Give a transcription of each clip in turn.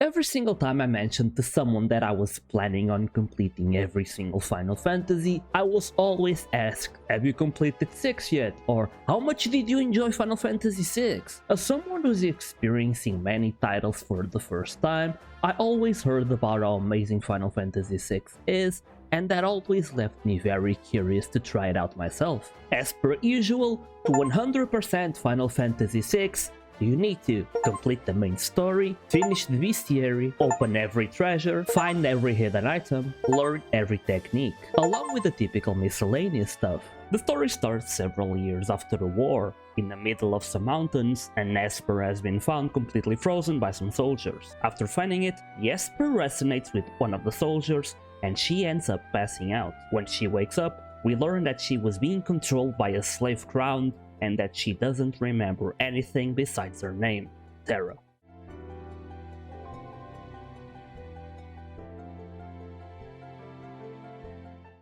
Every single time I mentioned to someone that I was planning on completing every single Final Fantasy, I was always asked, have you completed 6 yet? Or how much did you enjoy Final Fantasy 6? As someone who's experiencing many titles for the first time, I always heard about how amazing Final Fantasy 6 is, and that always left me very curious to try it out myself. As per usual, to 100% Final Fantasy 6, you need to complete the main story, finish the bestiary, open every treasure, find every hidden item, learn every technique, along with the typical miscellaneous stuff. The story starts several years after the war. In the middle of some mountains, an esper has been found completely frozen by some soldiers. After finding it, the esper resonates with one of the soldiers and she ends up passing out. When she wakes up, we learn that she was being controlled by a slave crown and that she doesn't remember anything besides her name, Terra.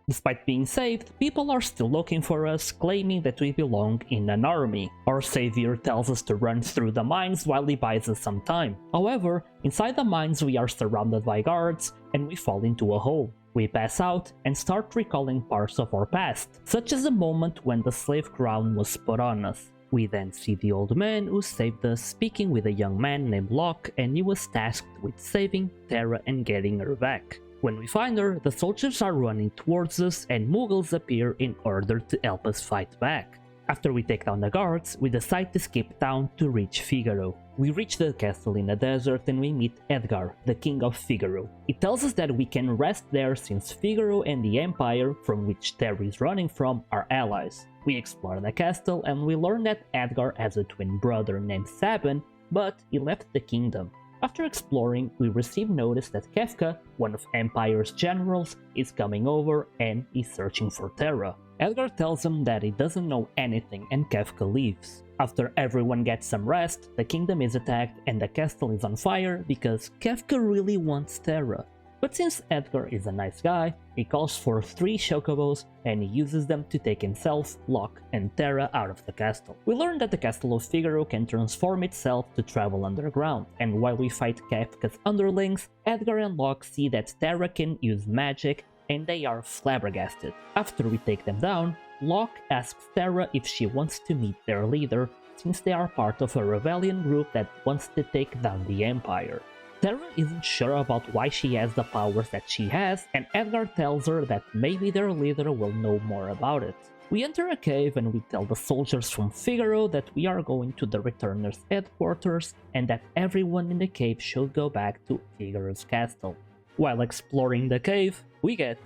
Despite being saved, people are still looking for us, claiming that we belong in an army. Our savior tells us to run through the mines while he buys us some time. However, inside the mines we are surrounded by guards and we fall into a hole. We pass out and start recalling parts of our past, such as the moment when the slave crown was put on us. We then see the old man who saved us speaking with a young man named Locke, and he was tasked with saving Terra and getting her back. When we find her, the soldiers are running towards us and Muggles appear in order to help us fight back. After we take down the guards, we decide to skip town to reach Figaro. We reach the castle in the desert and we meet Edgar, the king of Figaro. He tells us that we can rest there since Figaro and the Empire, from which Terra is running from, are allies. We explore the castle and we learn that Edgar has a twin brother named Sabin, but he left the kingdom. After exploring, we receive notice that Kefka, one of Empire's generals, is coming over and is searching for Terra. Edgar tells him that he doesn't know anything and Kefka leaves. After everyone gets some rest, the kingdom is attacked and the castle is on fire because Kefka really wants Terra. But since Edgar is a nice guy, he calls for 3 chocobos and he uses them to take himself, Locke and Terra out of the castle. We learn that the castle of Figaro can transform itself to travel underground, and while we fight Kefka's underlings, Edgar and Locke see that Terra can use magic and they are flabbergasted. After we take them down, Locke asks Terra if she wants to meet their leader, since they are part of a rebellion group that wants to take down the Empire. Terra isn't sure about why she has the powers that she has, and Edgar tells her that maybe their leader will know more about it. We enter a cave and we tell the soldiers from Figaro that we are going to the Returners' headquarters and that everyone in the cave should go back to Figaro's castle. While exploring the cave, we get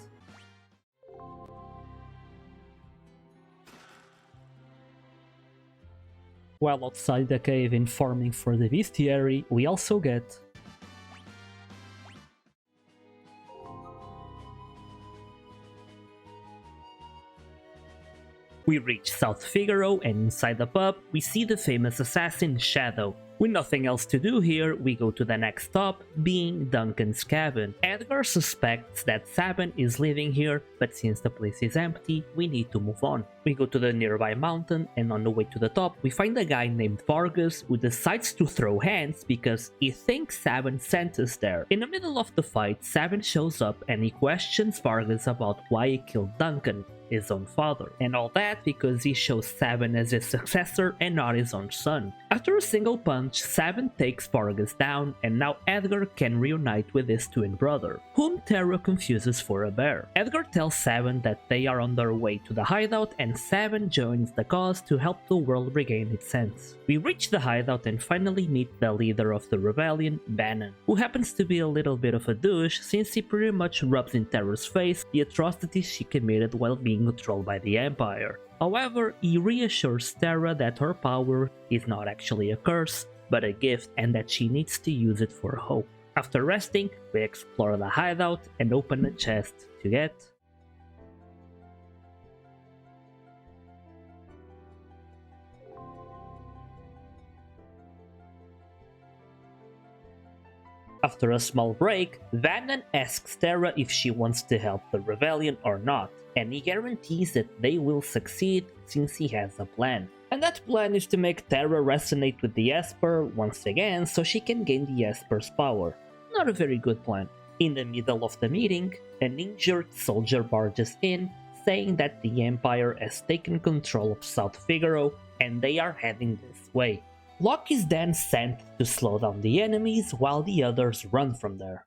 While outside the cave informing for the bestiary, we also get We reach South Figaro, and inside the pub, we see the famous assassin Shadow. With nothing else to do here, we go to the next stop, being Duncan's cabin. Edgar suspects that Sabin is living here, but since the place is empty, we need to move on. We go to the nearby mountain, and on the way to the top, we find a guy named Vargas who decides to throw hands because he thinks Sabin sent us there. In the middle of the fight, Sabin shows up and he questions Vargas about why he killed Duncan, his own father, and all that because he shows Sabin as his successor and not his own son. After a single punch, Sabin takes Vargas down, and now Edgar can reunite with his twin brother, whom Terra confuses for a bear. Edgar tells Sabin that they are on their way to the hideout, and Sabin joins the cause to help the world regain its sense. We reach the hideout and finally meet the leader of the rebellion, Bannon, who happens to be a little bit of a douche since he pretty much rubs in Terra's face the atrocities she committed while being controlled by the Empire. However, he reassures Terra that her power is not actually a curse, but a gift, and that she needs to use it for hope. After resting, we explore the hideout and open a chest to get After a small break, Bannon asks Terra if she wants to help the rebellion or not, and he guarantees that they will succeed since he has a plan. And that plan is to make Terra resonate with the esper once again so she can gain the esper's power. not a very good plan. In the middle of the meeting, an injured soldier barges in, saying that the Empire has taken control of South Figaro and they are heading this way. Locke is then sent to slow down the enemies while the others run from there.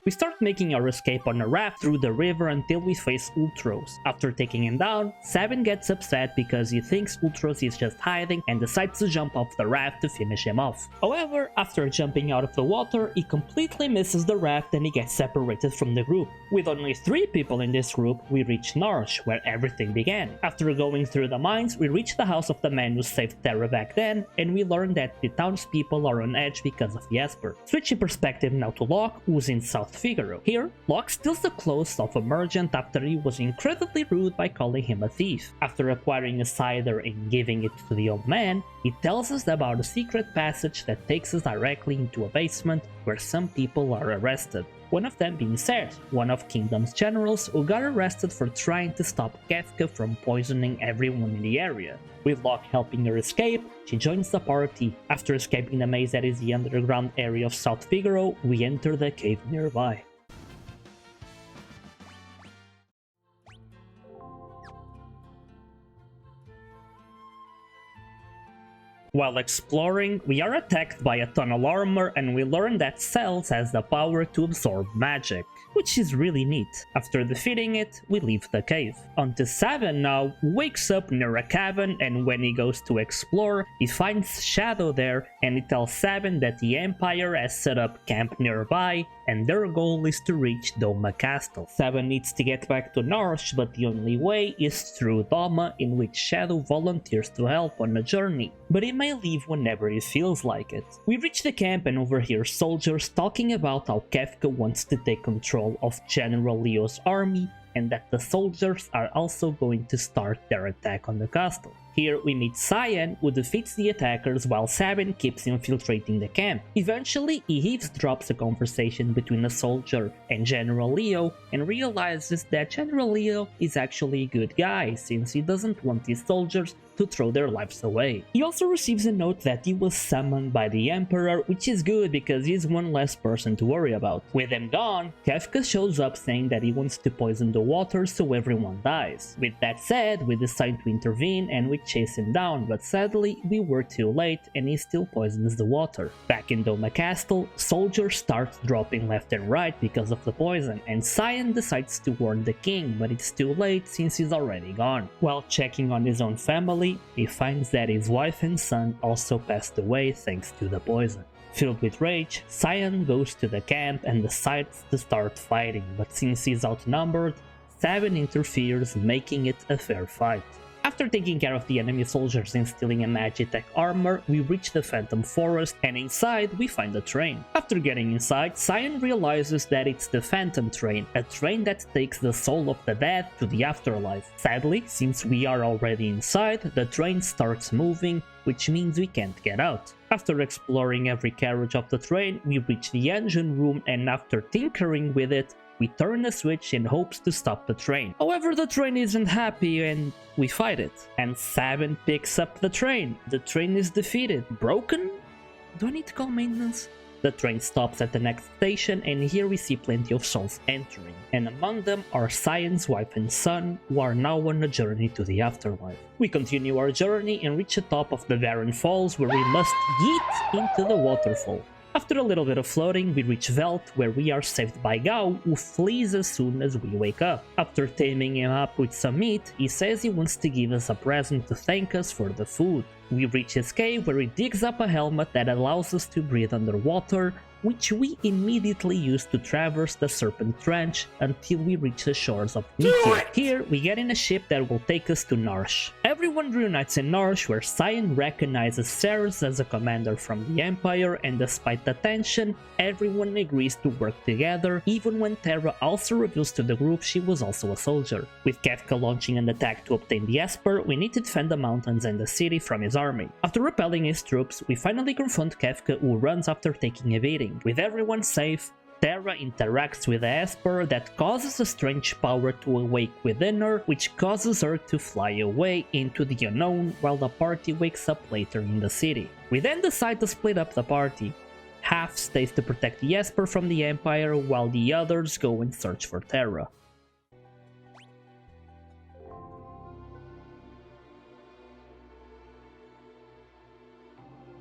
We start making our escape on a raft through the river until we face Ultros. After taking him down, Sabin gets upset because he thinks Ultros is just hiding and decides to jump off the raft to finish him off. However, after jumping out of the water, he completely misses the raft and he gets separated from the group. With only 3 people in this group, we reach Narshe, where everything began. After going through the mines, we reach the house of the man who saved Terra back then, and we learn that the townspeople are on edge because of the esper. Switching perspective now to Locke, who's in South Figaro. Here, Locke steals the clothes of a merchant after he was incredibly rude by calling him a thief. After acquiring a cider and giving it to the old man, he tells us about a secret passage that takes us directly into a basement where some people are arrested. One of them being Serpent, one of Kingdom's generals who got arrested for trying to stop Kefka from poisoning everyone in the area. With Locke helping her escape, she joins the party. After escaping the maze that is the underground area of South Figaro, we enter the cave nearby. While exploring, we are attacked by a tunnel armor and we learn that Cells has the power to absorb magic, which is really neat. After defeating it, we leave the cave. Onto Sabin now, who wakes up near a cabin, and when he goes to explore, he finds Shadow there and he tells Sabin that the Empire has set up camp nearby and their goal is to reach Doma Castle. Sabin needs to get back to Narshe, but the only way is through Doma, in which Shadow volunteers to help on a journey, but he may leave whenever he feels like it. We reach the camp and overhear soldiers talking about how Kefka wants to take control of General Leo's army and that the soldiers are also going to start their attack on the castle. Here we meet Cyan, who defeats the attackers while Sabin keeps infiltrating the camp. Eventually, he eavesdrops a conversation between a soldier and General Leo and realizes that General Leo is actually a good guy since he doesn't want his soldiers to throw their lives away. He also receives a note that he was summoned by the Emperor, which is good because he's one less person to worry about. With him gone, Kefka shows up saying that he wants to poison the water so everyone dies. With that said, we decide to intervene and we chase him down, but sadly we were too late and he still poisons the water. Back in Doma Castle, soldiers start dropping left and right because of the poison, and Cyan decides to warn the king, but it's too late since he's already gone. While checking on his own family, he finds that his wife and son also passed away thanks to the poison. Filled with rage, Cyan goes to the camp and decides to start fighting, but since he's outnumbered, Sabin interferes, making it a fair fight. After taking care of the enemy soldiers and stealing a Magitek armor, we reach the Phantom Forest and inside we find a train. After getting inside, Cyan realizes that it's the Phantom Train, a train that takes the soul of the dead to the afterlife. Sadly, since we are already inside, the train starts moving, which means we can't get out. After exploring every carriage of the train, we reach the engine room and after tinkering with it, we turn a switch in hopes to stop the train. However, the train isn't happy and we fight it. And Sabin picks up the train. The train is defeated. Broken? Do I need to call maintenance? The train stops at the next station and here we see plenty of souls entering. And among them are Cyan's wife and son, who are now on a journey to the afterlife. We continue our journey and reach the top of the barren falls where we must yeet into the waterfall. After a little bit of floating, we reach Veldt, where we are saved by Gao, who flees as soon as we wake up. After taming him up with some meat, he says he wants to give us a present to thank us for the food. We reach his cave, where he digs up a helmet that allows us to breathe underwater, which we immediately use to traverse the Serpent Trench until we reach the shores of Niki. Here, we get in a ship that will take us to Narshe. Everyone reunites in Narshe, where Cyan recognizes Ceres as a commander from the Empire, and despite the tension, everyone agrees to work together, even when Terra also reveals to the group she was also a soldier. With Kefka launching an attack to obtain the esper, we need to defend the mountains and the city from his army. After repelling his troops, we finally confront Kefka, who runs after taking a beating. With everyone safe, Terra interacts with the esper that causes a strange power to awake within her, which causes her to fly away into the unknown while the party wakes up later in the city. We then decide to split up the party. Half stays to protect the esper from the Empire while the others go and search for Terra.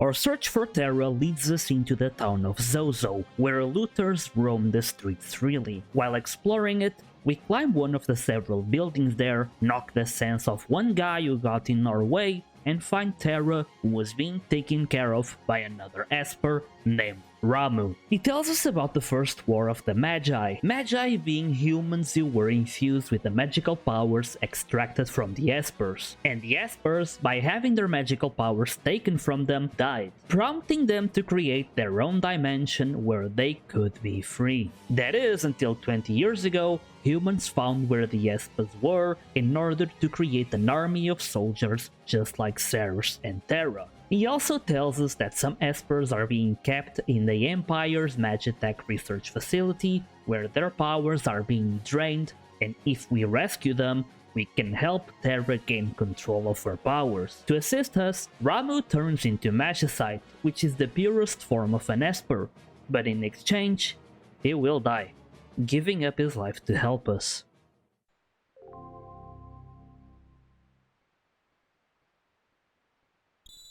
Our search for Terra leads us into the town of Zozo, where looters roam the streets freely. While exploring it, we climb one of the several buildings there, knock the sense of one guy who got in our way, and find Terra, who was being taken care of by another esper named Ramu. He tells us about the first war of the Magi, Magi being humans who were infused with the magical powers extracted from the espers, and the espers, by having their magical powers taken from them, died, prompting them to create their own dimension where they could be free. That is, until 20 years ago, humans found where the espers were in order to create an army of soldiers just like Ceres and Terra. He also tells us that some espers are being kept in the Empire's Magitek research facility, where their powers are being drained, and if we rescue them, we can help Terra gain control of her powers. To assist us, Ramu turns into Magicite, which is the purest form of an esper, but in exchange, he will die, giving up his life to help us.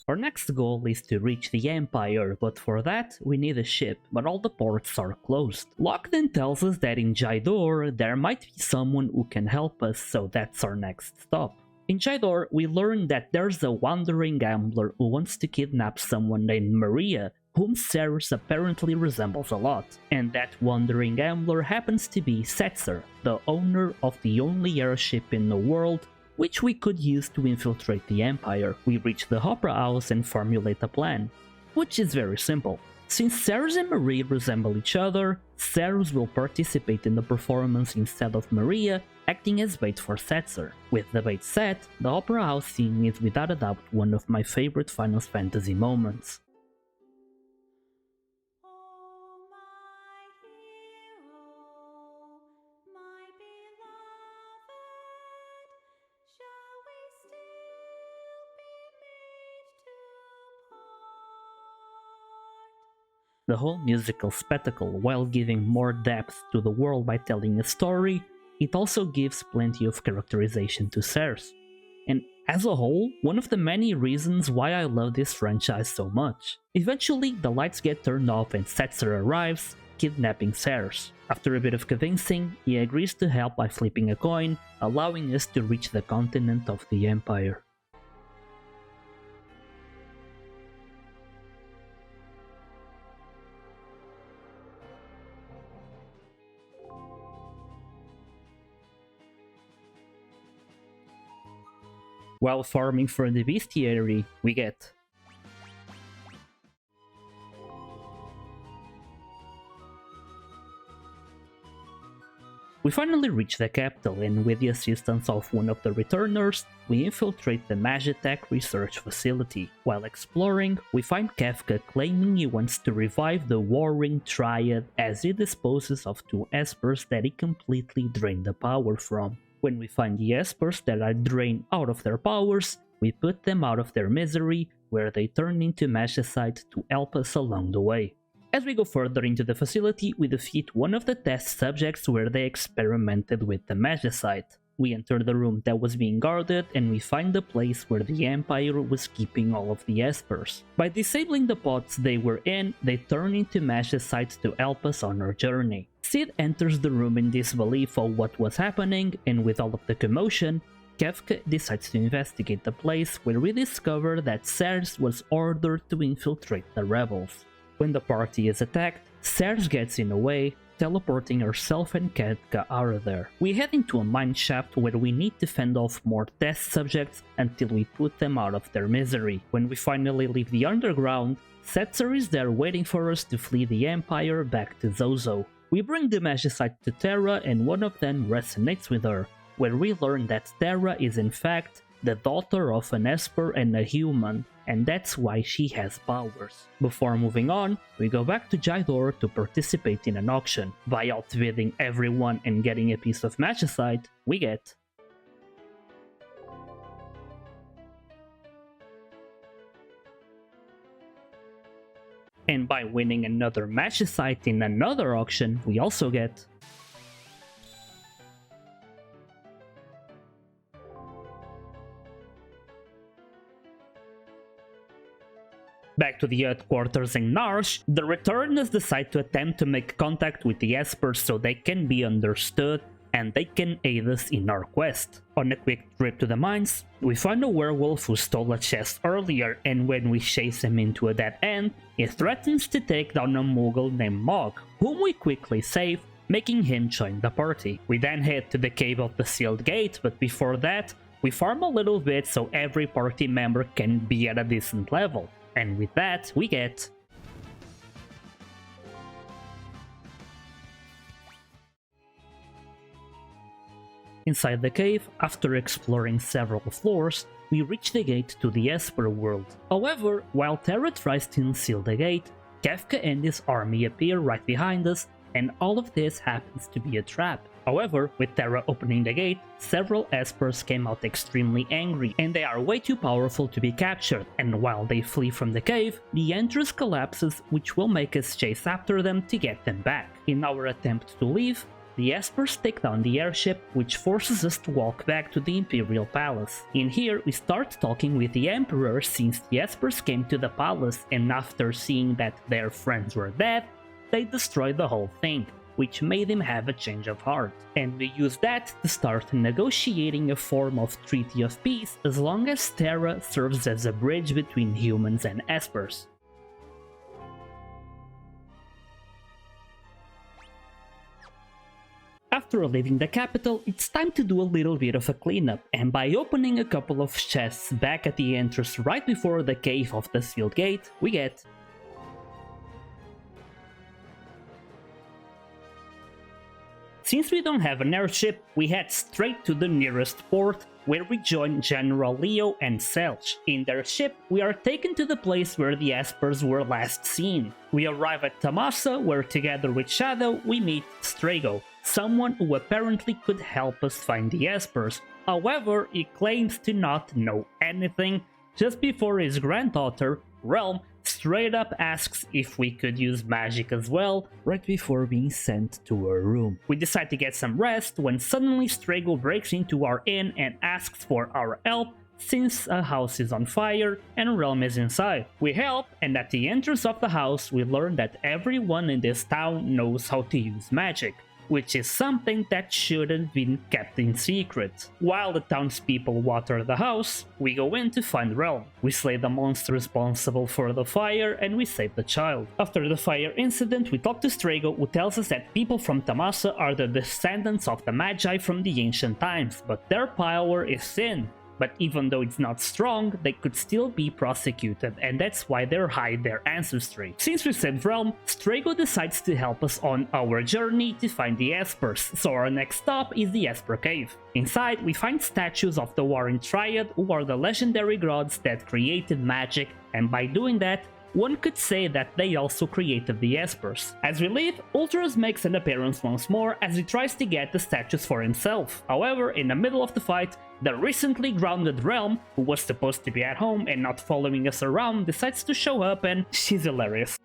Our next goal is to reach the Empire, but for that we need a ship, but all the ports are closed. Locke then tells us that in Jaidor there might be someone who can help us, so that's our next stop. In Jaidor, we learn that there's a wandering gambler who wants to kidnap someone named Maria, whom Ceres apparently resembles a lot, and that wandering gambler happens to be Setzer, the owner of the only airship in the world, which we could use to infiltrate the Empire. We reach the Opera House and formulate a plan, which is very simple. Since Ceres and Maria resemble each other, Ceres will participate in the performance instead of Maria, acting as bait for Setzer. With the bait set, the Opera House scene is without a doubt one of my favorite Final Fantasy moments. The whole musical spectacle, while giving more depth to the world by telling a story, it also gives plenty of characterization to Ceres. And as a whole, one of the many reasons why I love this franchise so much. Eventually, the lights get turned off and Setzer arrives, kidnapping Ceres. After a bit of convincing, he agrees to help by flipping a coin, allowing us to reach the continent of the Empire. While farming for the bestiary, we get We finally reach the capital, and with the assistance of one of the returners, we infiltrate the Magitek research facility. While exploring, we find Kefka claiming he wants to revive the Warring Triad as he disposes of two espers that he completely drained the power from. When we find the espers that are drained out of their powers, we put them out of their misery, where they turn into Magicite to help us along the way. As we go further into the facility, we defeat one of the test subjects where they experimented with the Magicite. We enter the room that was being guarded, and we find the place where the Empire was keeping all of the espers. By disabling the pods they were in, they turn into Magicite to help us on our journey. Sid enters the room in disbelief of what was happening, and with all of the commotion, Kefka decides to investigate the place, where we discover that Ceres was ordered to infiltrate the rebels. When the party is attacked, Ceres gets in the way, teleporting herself and Kefka out of there. We head into a mine shaft where we need to fend off more test subjects until we put them out of their misery. When we finally leave the underground, Setzer is there waiting for us to flee the Empire back to Zozo. We bring the Magicite to Terra, and one of them resonates with her, where we learn that Terra is in fact the daughter of an esper and a human, and that's why she has powers. Before moving on, we go back to Jydor to participate in an auction. By outbidding everyone and getting a piece of Magicite, we get and by winning another Magicite in another auction, we also get back to the headquarters in Narshe. The returners decide to attempt to make contact with the espers so they can be understood and they can aid us in our quest. On a quick trip to the mines, we find a werewolf who stole a chest earlier, and when we chase him into a dead end, he threatens to take down a Moogle named Mog, whom we quickly save, making him join the party. We then head to the cave of the sealed gate, but before that, we farm a little bit so every party member can be at a decent level. And with that, we get inside the cave. After exploring several floors, we reach the gate to the Esper world. However, while Terra tries to unseal the gate, Kefka and his army appear right behind us, and all of this happens to be a trap. However, with Terra opening the gate, several espers came out extremely angry, and they are way too powerful to be captured, and while they flee from the cave, the entrance collapses, which will make us chase after them to get them back. In our attempt to leave, the espers take down the airship, which forces us to walk back to the Imperial palace. In here, we start talking with the Emperor since the espers came to the palace, and after seeing that their friends were dead, they destroyed the whole thing, which made him have a change of heart. And we use that to start negotiating a form of treaty of peace as long as Terra serves as a bridge between humans and espers. After leaving the capital, it's time to do a little bit of a cleanup, and by opening a couple of chests back at the entrance right before the cave of the sealed gate, we get since we don't have an airship, we head straight to the nearest port, where we join General Leo and Selch. In their ship, we are taken to the place where the espers were last seen. We arrive at Tamasa, where together with Shadow, we meet Strago, someone who apparently could help us find the espers. However, he claims to not know anything. Just before his granddaughter, Realm, straight up asks if we could use magic as well, right before being sent to our room. We decide to get some rest when suddenly Strago breaks into our inn and asks for our help since a house is on fire and Realm is inside. We help, and at the entrance of the house we learn that everyone in this town knows how to use magic, which is something that should have been kept in secret. While the townspeople water the house, we go in to find Realm. We slay the monster responsible for the fire and we save the child. After the fire incident, we talk to Strago, who tells us that people from Tamasa are the descendants of the Magi from the ancient times, but their power is thin. But even though it's not strong, they could still be prosecuted, and that's why they hide their ancestry. Since we saved Realm, Strago decides to help us on our journey to find the espers, so our next stop is the Esper Cave. Inside, we find statues of the Warring Triad, who are the legendary gods that created magic, and by doing that, one could say that they also created the espers. As we leave, Ultras makes an appearance once more as he tries to get the statues for himself. However, in the middle of the fight, the recently grounded Realm, who was supposed to be at home and not following us around, decides to show up, and she's hilarious.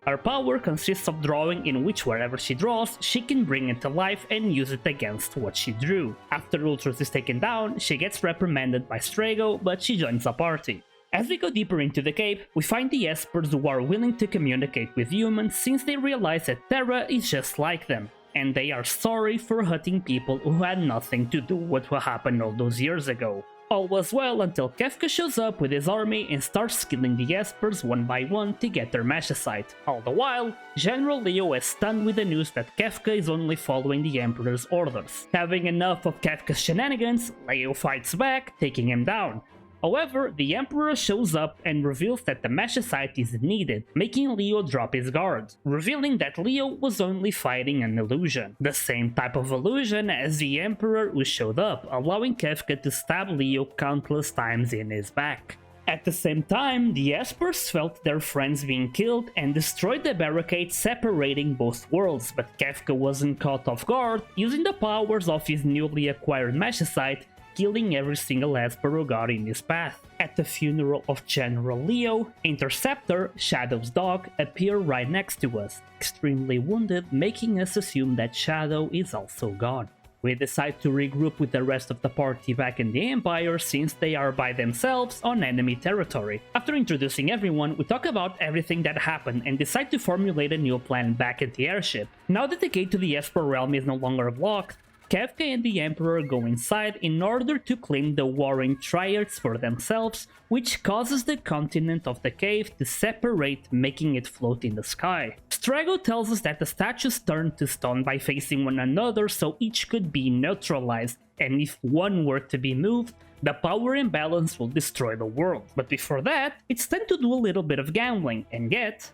Her power consists of drawing, in which wherever she draws, she can bring it to life and use it against what she drew. After Ultras is taken down, she gets reprimanded by Strago, but she joins the party. As we go deeper into the cave, we find the espers who are willing to communicate with humans since they realize that Terra is just like them, and they are sorry for hurting people who had nothing to do with what happened all those years ago. All was well until Kefka shows up with his army and starts killing the espers one by one to get their Magicite. All the while, General Leo is stunned with the news that Kefka is only following the Emperor's orders. Having enough of Kefka's shenanigans, Leo fights back, taking him down. However, the Emperor shows up and reveals that the Magicite is needed, making Leo drop his guard, revealing that Leo was only fighting an illusion. The same type of illusion as the Emperor who showed up, allowing Kefka to stab Leo countless times in his back. At the same time, the espers felt their friends being killed and destroyed the barricade separating both worlds, but Kefka wasn't caught off guard, using the powers of his newly acquired Magicite, killing every single esper who got in his path. At the funeral of General Leo, Interceptor, Shadow's dog, appear right next to us, extremely wounded, making us assume that Shadow is also gone. We decide to regroup with the rest of the party back in the Empire since they are by themselves on enemy territory. After introducing everyone, we talk about everything that happened and decide to formulate a new plan back at the airship. Now that the gate to the Esper realm is no longer blocked, Kefka and the Emperor go inside in order to claim the warring triads for themselves, which causes the continent of the cave to separate, making it float in the sky. Strago tells us that the statues turn to stone by facing one another so each could be neutralized, and if one were to be moved, the power imbalance will destroy the world. But before that, it's time to do a little bit of gambling and get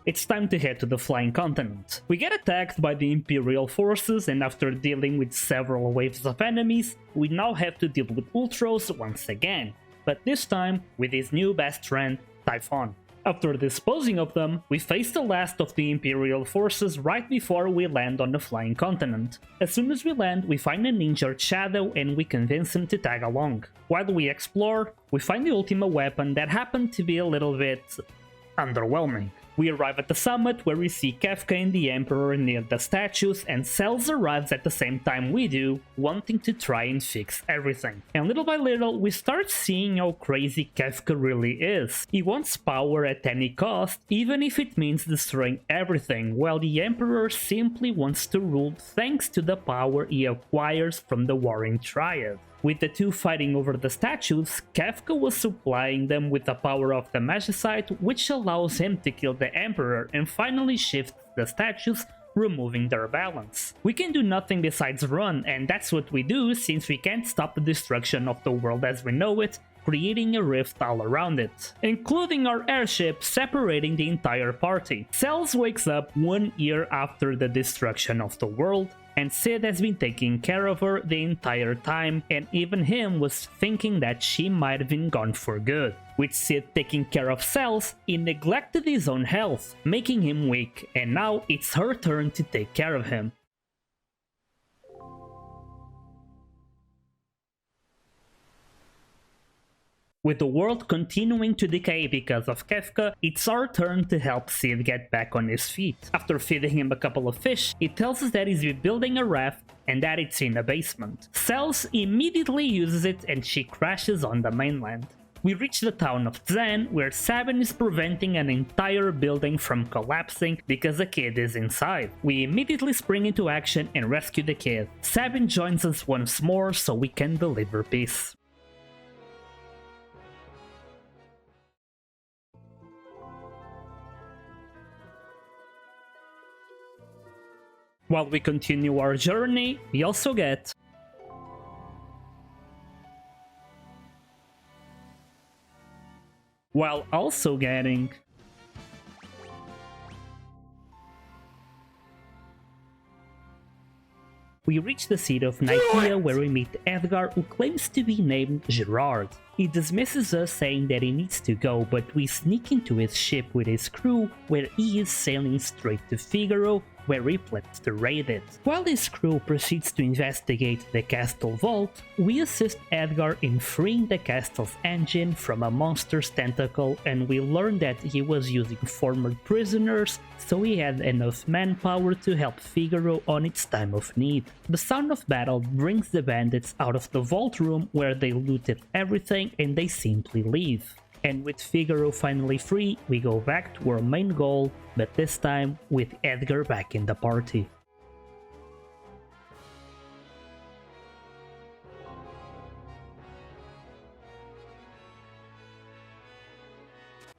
it's time to head to the Flying Continent. We get attacked by the Imperial forces, and after dealing with several waves of enemies, we now have to deal with Ultros once again, but this time with his new best friend, Typhon. After disposing of them, we face the last of the Imperial forces right before we land on the Flying Continent. As soon as we land, we find an injured Shadow and we convince him to tag along. While we explore, we find the Ultima weapon that happened to be a little bit underwhelming. We arrive at the summit where we see Kefka and the Emperor near the statues, and Cells arrives at the same time we do, wanting to try and fix everything. And little by little, we start seeing how crazy Kefka really is. He wants power at any cost, even if it means destroying everything, while the Emperor simply wants to rule thanks to the power he acquires from the Warring Triad. With the two fighting over the statues, Kefka was supplying them with the power of the Magicite, which allows him to kill the Emperor and finally shift the statues, removing their balance. We can do nothing besides run, and that's what we do since we can't stop the destruction of the world as we know it, creating a rift all around it, including our airship separating the entire party. Cells wakes up 1 year after the destruction of the world, and Sid has been taking care of her the entire time, and even him was thinking that she might have been gone for good. With Sid taking care of Cells, he neglected his own health, making him weak, and now it's her turn to take care of him. With the world continuing to decay because of Kefka, it's our turn to help Sid get back on his feet. After feeding him a couple of fish, he tells us that he's rebuilding a raft and that it's in a basement. Cells immediately uses it and she crashes on the mainland. We reach the town of Cyan, where Sabin is preventing an entire building from collapsing because a kid is inside. We immediately spring into action and rescue the kid. Sabin joins us once more so we can deliver peace. While we continue our journey, we also get we reach the city of Nicaea where we meet Edgar, who claims to be named Gerard. He dismisses us saying that he needs to go, but we sneak into his ship with his crew where he is sailing straight to Figaro, where he plans to raid it. While his crew proceeds to investigate the castle vault, we assist Edgar in freeing the castle's engine from a monster's tentacle, and we learn that he was using former prisoners, so he had enough manpower to help Figaro on its time of need. The sound of battle brings the bandits out of the vault room where they looted everything and they simply leave. And with Figaro finally free, we go back to our main goal, but this time with Edgar back in the party.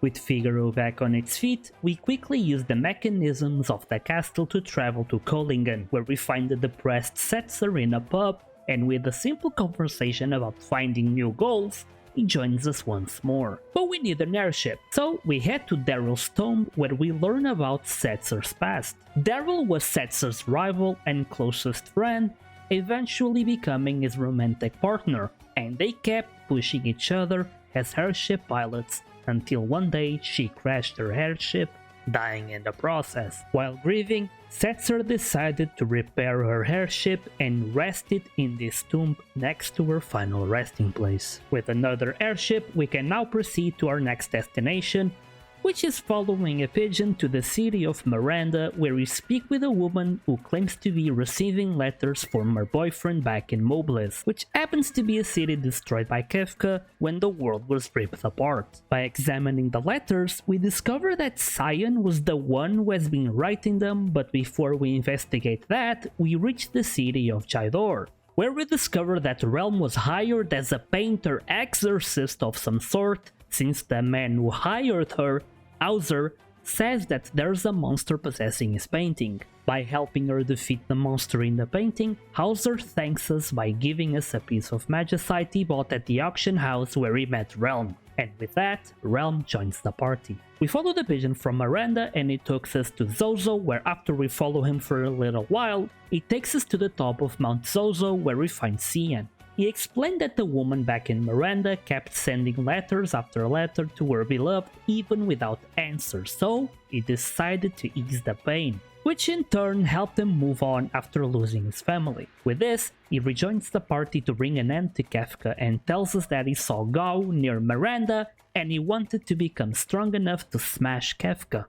With Figaro back on its feet, we quickly use the mechanisms of the castle to travel to Kohlingen, where we find the depressed Setzer in a pub, and with a simple conversation about finding new goals, he joins us once more. But we need an airship, so we head to Daryl's tomb where we learn about Setzer's past. Daryl was Setzer's rival and closest friend, eventually becoming his romantic partner, and they kept pushing each other as airship pilots until one day she crashed her airship, dying in the process. While grieving, Setzer decided to repair her airship and rest it in this tomb next to her final resting place. With another airship, we can now proceed to our next destination, which is following a pigeon to the city of Miranda, where we speak with a woman who claims to be receiving letters from her boyfriend back in Mobilis, which happens to be a city destroyed by Kefka when the world was ripped apart. By examining the letters, we discover that Cyan was the one who has been writing them, but before we investigate that, we reach the city of Jaidor, where we discover that Realm was hired as a painter exorcist of some sort, since the man who hired her, Hauser, says that there's a monster possessing his painting. By helping her defeat the monster in the painting, Hauser thanks us by giving us a piece of magicite he bought at the auction house where he met Realm. And with that, Realm joins the party. We follow the pigeon from Miranda and it takes us to Zozo, where after we follow him for a little while, it takes us to the top of Mount Zozo where we find Cyan. He explained that the woman back in Miranda kept sending letters after letter to her beloved even without answers, so he decided to ease the pain, which in turn helped him move on after losing his family. With this, he rejoins the party to bring an end to Kefka and tells us that he saw Gao near Miranda and he wanted to become strong enough to smash Kefka.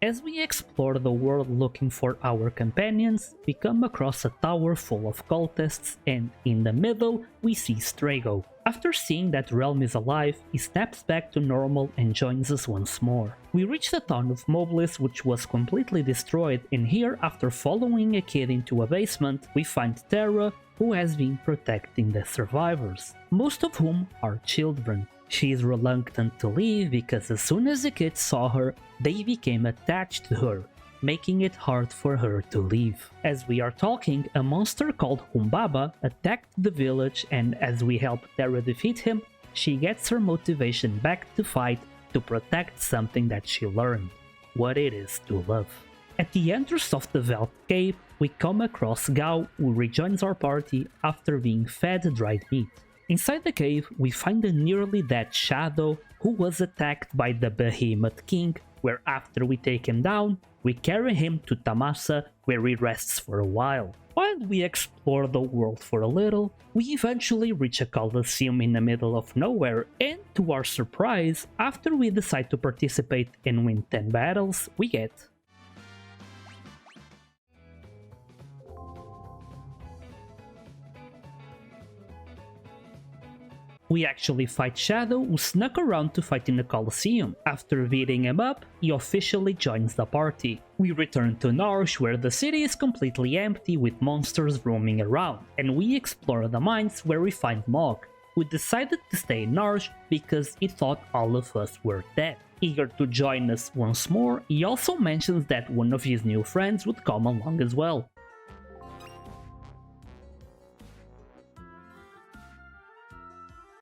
As we explore the world looking for our companions, we come across a tower full of cultists, and in the middle we see Strago. After seeing that Realm is alive, he snaps back to normal and joins us once more. We reach the town of Mobilis, which was completely destroyed, and here, after following a kid into a basement, we find Terra, who has been protecting the survivors, most of whom are children. She is reluctant to leave because as soon as the kids saw her, they became attached to her, making it hard for her to leave. As we are talking, a monster called Humbaba attacked the village, and as we help Terra defeat him, she gets her motivation back to fight to protect something that she learned, what it is to love. At the entrance of the Veldt cave, we come across Gao, who rejoins our party after being fed dried meat. Inside the cave, we find a nearly dead Shadow who was attacked by the Behemoth King, where after we take him down, we carry him to Tamasa where he rests for a while. While we explore the world for a little, we eventually reach a coliseum in the middle of nowhere, and to our surprise, after we decide to participate and win 10 battles, we get we actually fight Shadow, who snuck around to fight in the Colosseum. After beating him up, he officially joins the party. We return to Narshe, where the city is completely empty with monsters roaming around, and we explore the mines where we find Mog, who decided to stay in Narshe because he thought all of us were dead. Eager to join us once more, he also mentions that one of his new friends would come along as well.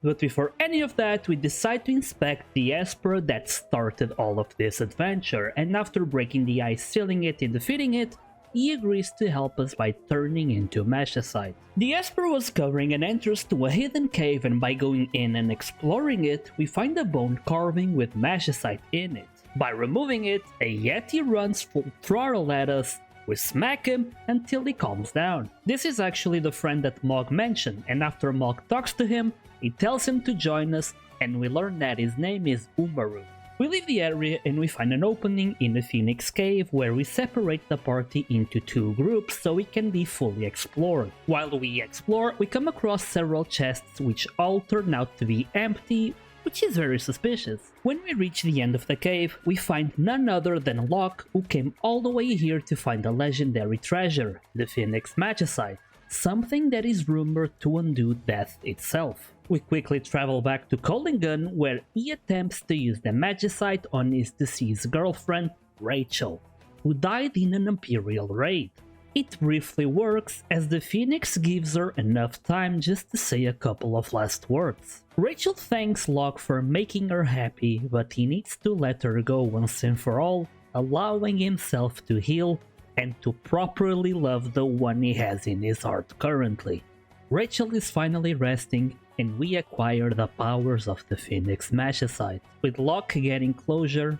But before any of that, we decide to inspect the esper that started all of this adventure, and after breaking the ice, sealing it and defeating it, he agrees to help us by turning into magicite. The esper was covering an entrance to a hidden cave, and by going in and exploring it, we find a bone carving with magicite in it. By removing it, a yeti runs full throttle at us. We smack him until he calms down. This is actually the friend that Mog mentioned, and after Mog talks to him, he tells him to join us, and we learn that his name is Umaru. We leave the area and we find an opening in the Phoenix Cave where we separate the party into two groups so it can be fully explored. While we explore, we come across several chests which all turn out to be empty, which is very suspicious. When we reach the end of the cave, we find none other than Locke, who came all the way here to find a legendary treasure, the Phoenix Magicite, something that is rumored to undo death itself. We quickly travel back to Collingun, where he attempts to use the Magicite on his deceased girlfriend, Rachel, who died in an Imperial raid. It briefly works, as the Phoenix gives her enough time just to say a couple of last words. Rachel thanks Locke for making her happy, but he needs to let her go once and for all, allowing himself to heal and to properly love the one he has in his heart currently. Rachel is finally resting, and we acquire the powers of the Phoenix Magicite. With Locke getting closure,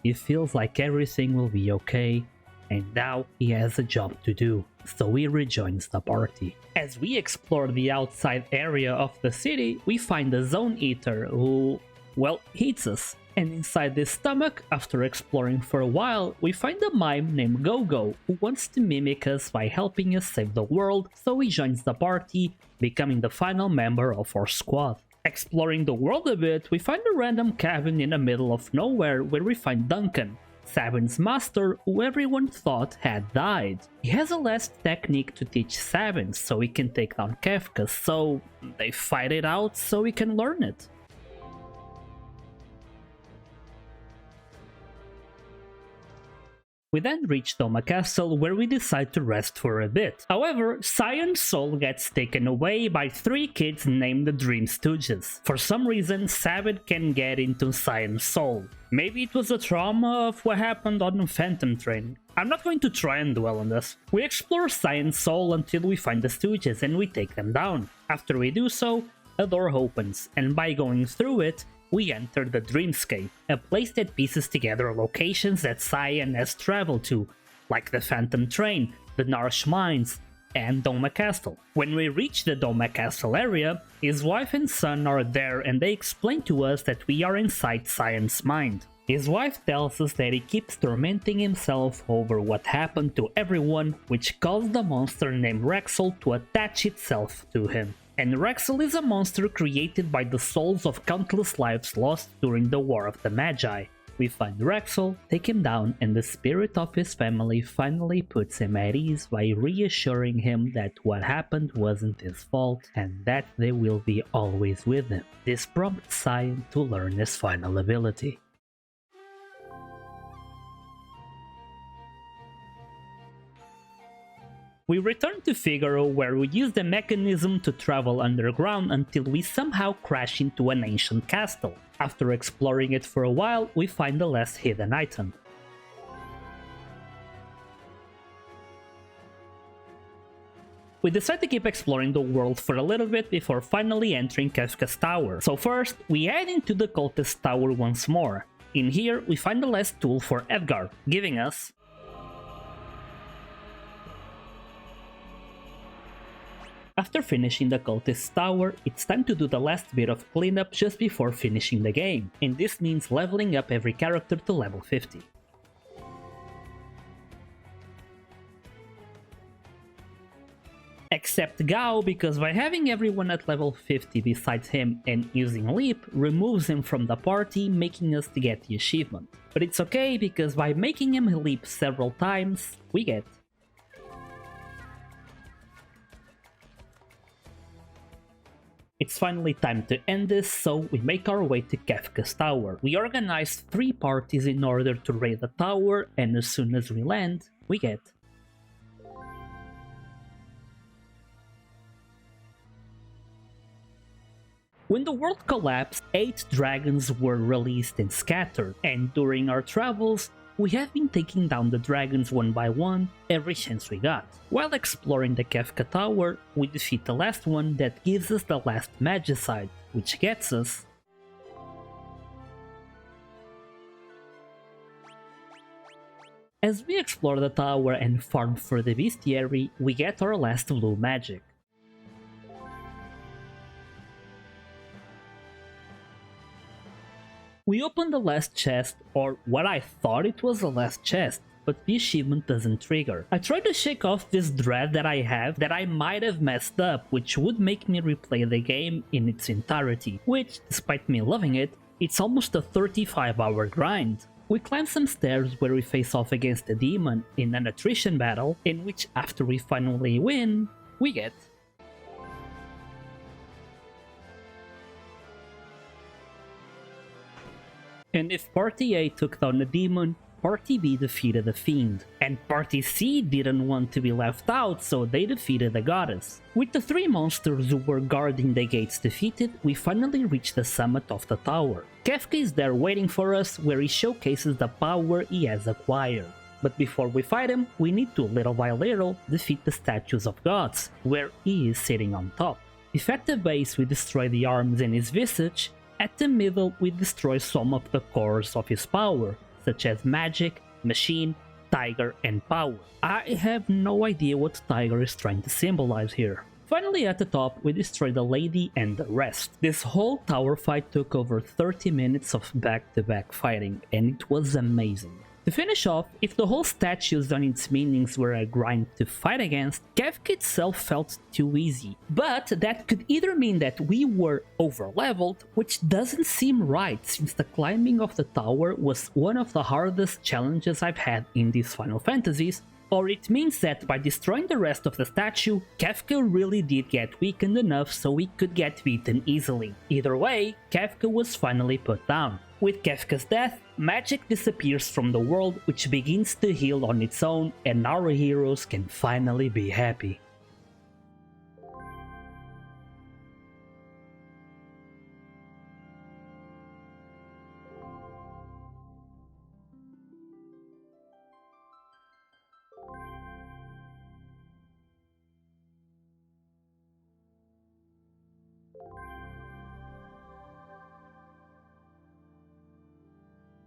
he feels like everything will be okay, and now he has a job to do, so he rejoins the party. As we explore the outside area of the city, we find a Zone Eater who, well, eats us. And inside his stomach, after exploring for a while, we find a mime named Go-Go, who wants to mimic us by helping us save the world, so he joins the party, becoming the final member of our squad. Exploring the world a bit, we find a random cabin in the middle of nowhere where we find Duncan, Sabin's master, who everyone thought had died. He has a last technique to teach Sabin so he can take down Kefka, so they fight it out so he can learn it. We then reach Doma Castle, where we decide to rest for a bit. However, Cyan's soul gets taken away by 3 kids named the Dream Stooges. For some reason, Sabin can get into Cyan's soul. Maybe it was a trauma of what happened on the Phantom train. I'm not going to try and dwell on this. We explore Cyan's soul until we find the Stooges and we take them down. After we do so, a door opens, and by going through it, we enter the Dreamscape, a place that pieces together locations that Cyan has traveled to, like the Phantom Train, the Narshe Mines, and Doma Castle. When we reach the Doma Castle area, his wife and son are there and they explain to us that we are inside Cyan's mind. His wife tells us that he keeps tormenting himself over what happened to everyone, which caused the monster named Rexel to attach itself to him. And Rexel is a monster created by the souls of countless lives lost during the War of the Magi. We find Rexel, take him down, and the spirit of his family finally puts him at ease by reassuring him that what happened wasn't his fault and that they will be always with him. This prompts Cyan to learn his final ability. We return to Figaro, where we use the mechanism to travel underground until we somehow crash into an ancient castle. After exploring it for a while, we find the last hidden item. We decide to keep exploring the world for a little bit before finally entering Kefka's tower. So first, we head into the cultist tower once more. In here, we find the last tool for Edgar, giving us After finishing the cultist tower, it's time to do the last bit of cleanup just before finishing the game, and this means leveling up every character to level 50. Except Gao, because by having everyone at level 50 besides him and using Leap removes him from the party, making us to get the achievement. But it's okay, because by making him leap several times, we get It's finally time to end this, so we make our way to Kefka's tower. We organize 3 parties in order to raid the tower, and as soon as we land, we get When the world collapsed, 8 dragons were released and scattered, and during our travels, we have been taking down the dragons one by one every chance we got. While exploring the Kefka tower, we defeat the last one that gives us the last Magicite, which gets us As we explore the tower and farm for the bestiary, we get our last blue magic. We open the last chest, or what I thought it was the last chest, but the achievement doesn't trigger. I try to shake off this dread that I have that I might have messed up, which would make me replay the game in its entirety, which, despite me loving it, it's almost a 35-hour grind. We climb some stairs where we face off against a demon in an attrition battle, in which after we finally win, we get and if Party A took down the demon, Party B defeated the fiend, and Party C didn't want to be left out, so they defeated the goddess. With the 3 monsters who were guarding the gates defeated, we finally reach the summit of the tower. Kefka is there waiting for us, where he showcases the power he has acquired. But before we fight him, we need to little by little defeat the statues of gods, where he is sitting on top. If at the base we destroy the arms and his visage, at the middle we destroy some of the cores of his power, such as magic, machine, tiger, and power. I have no idea what tiger is trying to symbolize here. Finally at the top we destroy the lady and the rest. This whole tower fight took over 30 minutes of back-to-back fighting, and it was amazing. To finish off, if the whole statues and its meanings were a grind to fight against, Kefka itself felt too easy. But that could either mean that we were over-leveled, which doesn't seem right since the climbing of the tower was one of the hardest challenges I've had in these Final Fantasies, or it means that by destroying the rest of the statue, Kefka really did get weakened enough so he could get beaten easily. Either way, Kefka was finally put down. With Kefka's death, magic disappears from the world, which begins to heal on its own, and our heroes can finally be happy.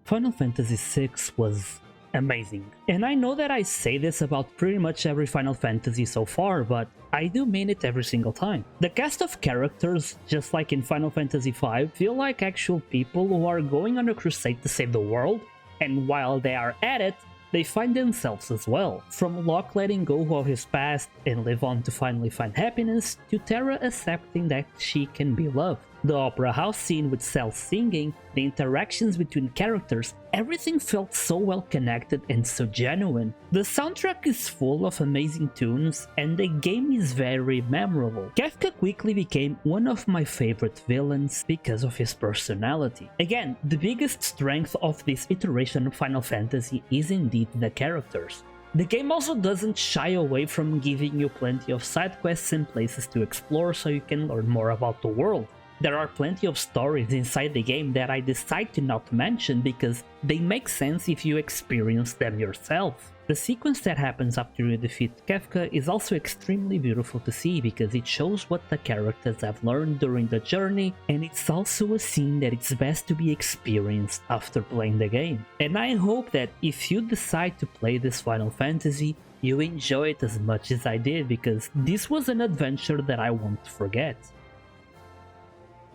Final Fantasy VI was amazing. And I know that I say this about pretty much every Final Fantasy so far, but I do mean it every single time. The cast of characters, just like in Final Fantasy V, feel like actual people who are going on a crusade to save the world, and while they are at it, they find themselves as well. From Locke letting go of his past and live on to finally find happiness, to Terra accepting that she can be loved. The opera house scene with Cell singing, the interactions between characters, everything felt so well connected and so genuine. The soundtrack is full of amazing tunes and the game is very memorable. Kefka quickly became one of my favorite villains because of his personality. Again, the biggest strength of this iteration of Final Fantasy is indeed the characters. The game also doesn't shy away from giving you plenty of side quests and places to explore so you can learn more about the world. There are plenty of stories inside the game that I decide to not mention because they make sense if you experience them yourself. The sequence that happens after you defeat Kefka is also extremely beautiful to see because it shows what the characters have learned during the journey, and it's also a scene that it's best to be experienced after playing the game. And I hope that if you decide to play this Final Fantasy, you enjoy it as much as I did because this was an adventure that I won't forget.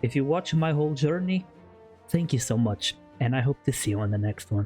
If you watch my whole journey, thank you so much, and I hope to see you on the next one.